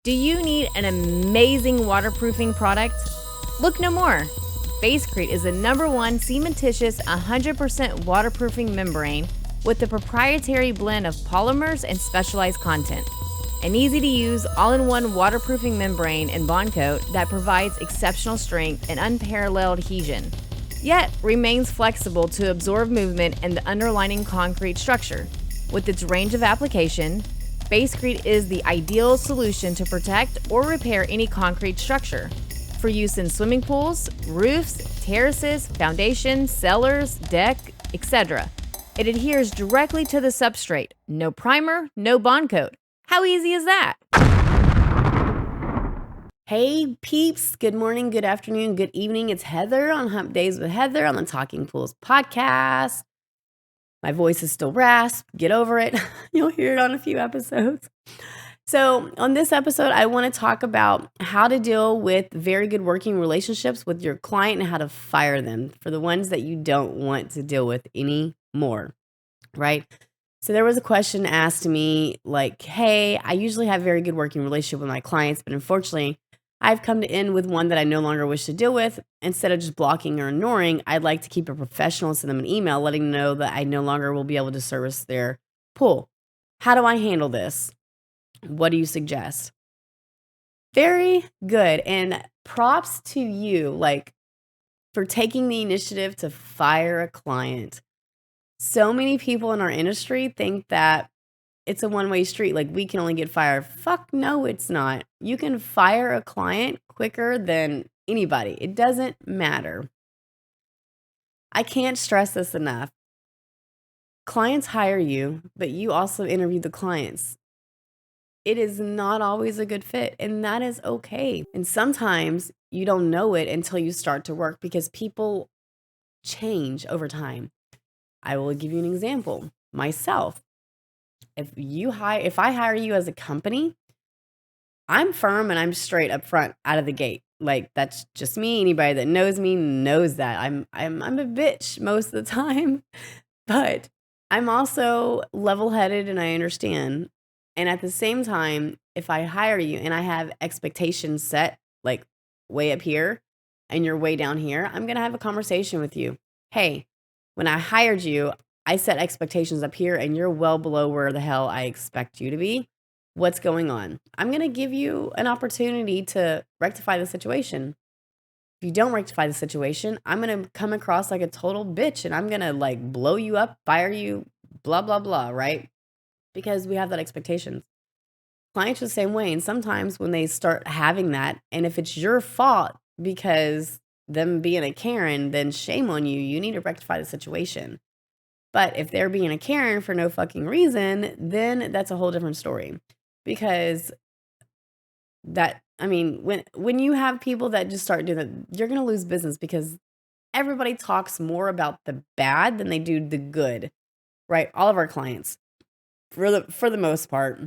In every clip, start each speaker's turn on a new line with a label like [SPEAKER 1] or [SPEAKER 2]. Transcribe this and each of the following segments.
[SPEAKER 1] Do you need an amazing waterproofing product? Look no more. Basecrete is the #1 cementitious 100% waterproofing membrane with a proprietary blend of polymers and specialized content. An easy-to-use, all-in-one waterproofing membrane and bond coat that provides exceptional strength and unparalleled adhesion, yet remains flexible to absorb movement and the underlying concrete structure. With its range of application, Basecrete is the ideal solution to protect or repair any concrete structure. For use in swimming pools, roofs, terraces, foundations, cellars, deck, etc. It adheres directly to the substrate. No primer, no bond coat. How easy is that? Hey peeps, good morning, good afternoon, good evening. It's Heather on Hump Days with Heather on the Talking Pools podcast. My voice is still rasp. Get over it. You'll hear it on a few episodes. So on this episode, I want to talk about how to deal with very good working relationships with your client and how to fire them for the ones that you don't want to deal with anymore, right? So there was a question asked to me like, hey, I usually have very good working relationship with my clients, but unfortunately, I've come to end with one that I no longer wish to deal with. Instead of just blocking or ignoring, I'd like to keep it professional and send them an email letting them know that I no longer will be able to service their pool. How do I handle this? What do you suggest? Very good. And props to you, like, for taking the initiative to fire a client. So many people in our industry think that it's a one-way street. Like, we can only get fired. Fuck no, it's not. You can fire a client quicker than anybody. It doesn't matter. I can't stress this enough. Clients hire you, but you also interview the clients. It is not always a good fit, and that is okay. And sometimes you don't know it until you start to work because people change over time. I will give you an example. Myself, if I hire you as a company, I'm firm and I'm straight up front out of the gate. Like, that's just me. Anybody that knows me knows that. I'm a bitch most of the time, but I'm also level-headed and I understand. And at the same time, if I hire you and I have expectations set like way up here and you're way down here, I'm going to have a conversation with you. Hey, when I hired you, I set expectations up here and you're well below where the hell I expect you to be. What's going on? I'm going to give you an opportunity to rectify the situation. If you don't rectify the situation, I'm going to come across like a total bitch and I'm going to like blow you up, fire you, blah, blah, blah, right? Because we have that expectations. Clients are the same way. And sometimes when they start having that, and if it's your fault because them being a Karen, then shame on you. You need to rectify the situation. But if they're being a Karen for no fucking reason, then that's a whole different story. Because when you have people that just start doing that, you're going to lose business because everybody talks more about the bad than they do the good, right? All of our clients, for the most part,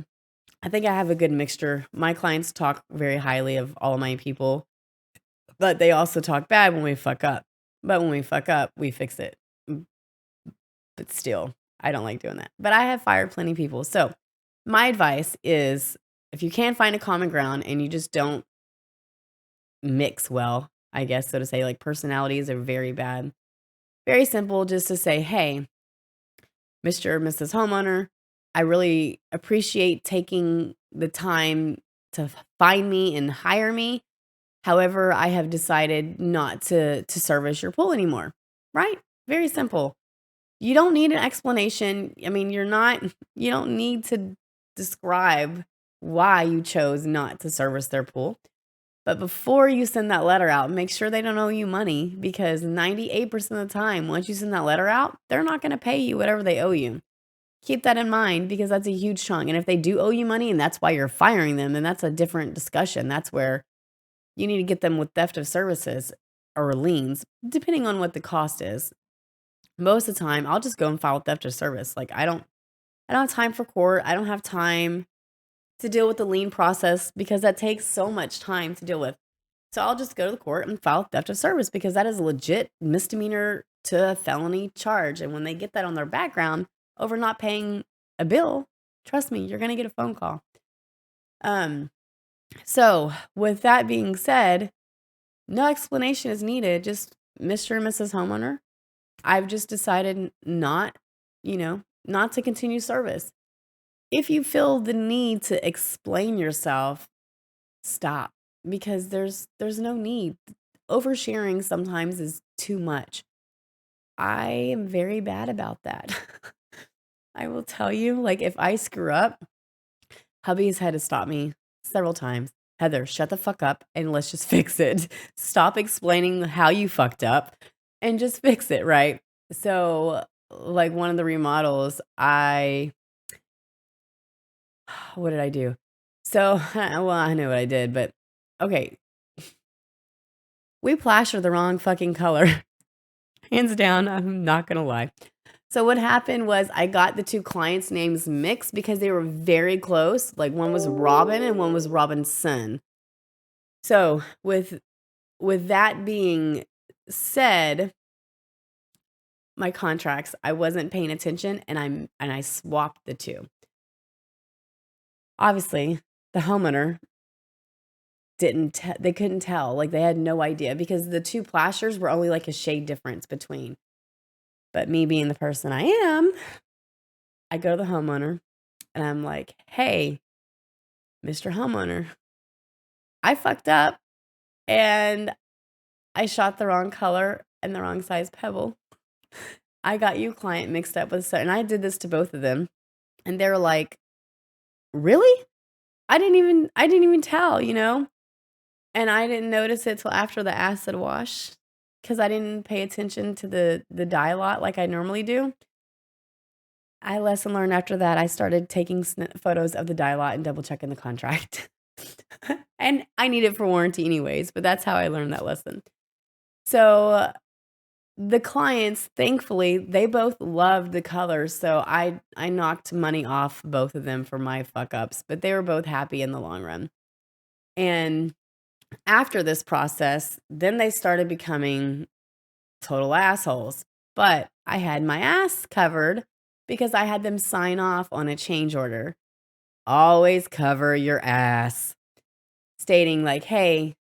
[SPEAKER 1] I think I have a good mixture. My clients talk very highly of all of my people, but they also talk bad when we fuck up. But when we fuck up, we fix it. But still, I don't like doing that. But I have fired plenty of people. So my advice is if you can't find a common ground and you just don't mix well, I guess, so to say, like personalities are very bad. Very simple, just to say, hey, Mr. or Mrs. Homeowner, I really appreciate taking the time to find me and hire me. However, I have decided not to service your pool anymore. Right? Very simple. You don't need an explanation. I mean, you don't need to describe why you chose not to service their pool. But before you send that letter out, make sure they don't owe you money because 98% of the time, once you send that letter out, they're not going to pay you whatever they owe you. Keep that in mind because that's a huge chunk. And if they do owe you money and that's why you're firing them, then that's a different discussion. That's where you need to get them with theft of services or liens, depending on what the cost is. Most of the time, I'll just go and file theft of service. Like I don't have time for court. I don't have time to deal with the lien process because that takes so much time to deal with. So I'll just go to the court and file theft of service because that is a legit misdemeanor to a felony charge. And when they get that on their background over not paying a bill, trust me, you're going to get a phone call. So, with that being said, no explanation is needed. Just Mr. and Mrs. Homeowner, I've just decided not to continue service. If you feel the need to explain yourself, stop because there's no need. Oversharing sometimes is too much. I am very bad about that. I will tell you, like if I screw up, hubby's had to stop me several times. Heather, shut the fuck up and let's just fix it. Stop explaining how you fucked up and just fix it, right? So, like one of the remodels, what did I do? So, well, I know what I did, but okay, we plastered the wrong fucking color. Hands down, I'm not gonna lie. So what happened was I got the two clients' names mixed because they were very close. Like one was Robin and one was Robinson. So with that being said, my contracts, I wasn't paying attention and I swapped the two. Obviously, the homeowner they couldn't tell. Like they had no idea because the two plasters were only like a shade difference between. But me being the person I am, I go to the homeowner and I'm like, "Hey, Mr. Homeowner, I fucked up and I shot the wrong color and the wrong size pebble. I got you client mixed up with," and I did this to both of them. And they're like, "Really? I didn't even tell, you know?" And I didn't notice it till after the acid wash because I didn't pay attention to the dye lot like I normally do. I lesson learned after that. I started taking photos of the dye lot and double checking the contract. And I need it for warranty anyways, but that's how I learned that lesson. So the clients, thankfully, they both loved the colors. So I knocked money off both of them for my fuck ups, but they were both happy in the long run. And after this process, then they started becoming total assholes. But I had my ass covered because I had them sign off on a change order. Always cover your ass, stating like, "Hey,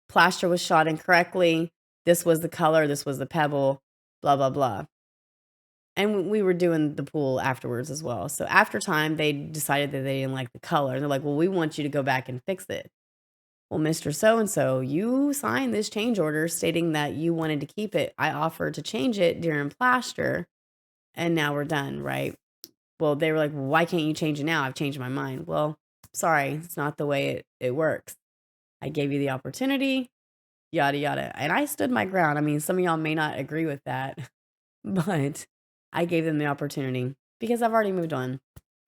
[SPEAKER 1] plaster was shot incorrectly. This was the color, this was the pebble, blah, blah, blah." And we were doing the pool afterwards as well. So after time, they decided that they didn't like the color. They're like, "Well, we want you to go back and fix it." Well, Mr. So and so, you signed this change order stating that you wanted to keep it. I offered to change it during plaster, and now we're done, right? Well, they were like, "Well, why can't you change it now? I've changed my mind." Well, sorry, it's not the way it works. I gave you the opportunity, yada, yada. And I stood my ground. I mean, some of y'all may not agree with that, but I gave them the opportunity because I've already moved on.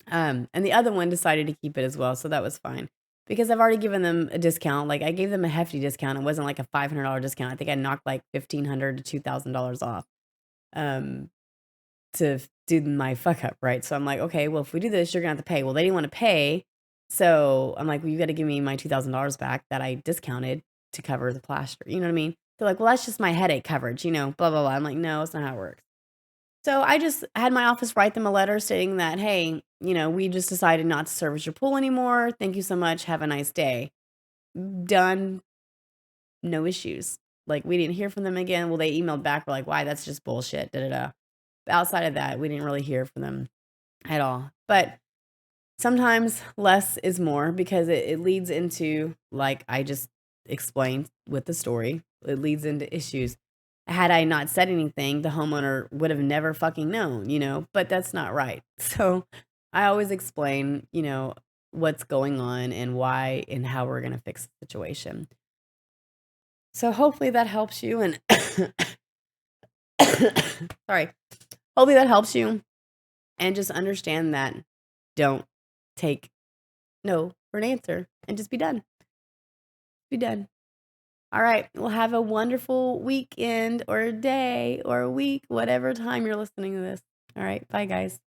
[SPEAKER 1] And the other one decided to keep it as well, so that was fine because I've already given them a discount. Like I gave them a hefty discount. It wasn't like a $500 discount. I think I knocked like $1,500 to $2,000 off um, to do my fuck up, right? So I'm like, okay, well, if we do this, you're gonna have to pay. Well, they didn't want to pay, so I'm like, well, you got to give me my $2,000 back that I discounted to cover the plaster. You know what I mean? They're like, well, that's just my headache coverage, blah blah blah. I'm like, no, it's not how it works. So I just had my office write them a letter stating that, hey, we just decided not to service your pool anymore. Thank you so much. Have a nice day. Done. No issues. Like we didn't hear from them again. Well, they emailed back. We're like, why? That's just bullshit. Da da da. But outside of that, we didn't really hear from them at all. But sometimes less is more because it leads into, like I just explained with the story, it leads into issues. Had I not said anything, the homeowner would have never fucking known, but that's not right. So I always explain, what's going on and why and how we're going to fix the situation. So hopefully that helps you. And sorry, hopefully that helps you. And just understand that don't take no for an answer and just be done. Be done. All right. Well, have a wonderful weekend or a day or a week, whatever time you're listening to this. All right. Bye, guys.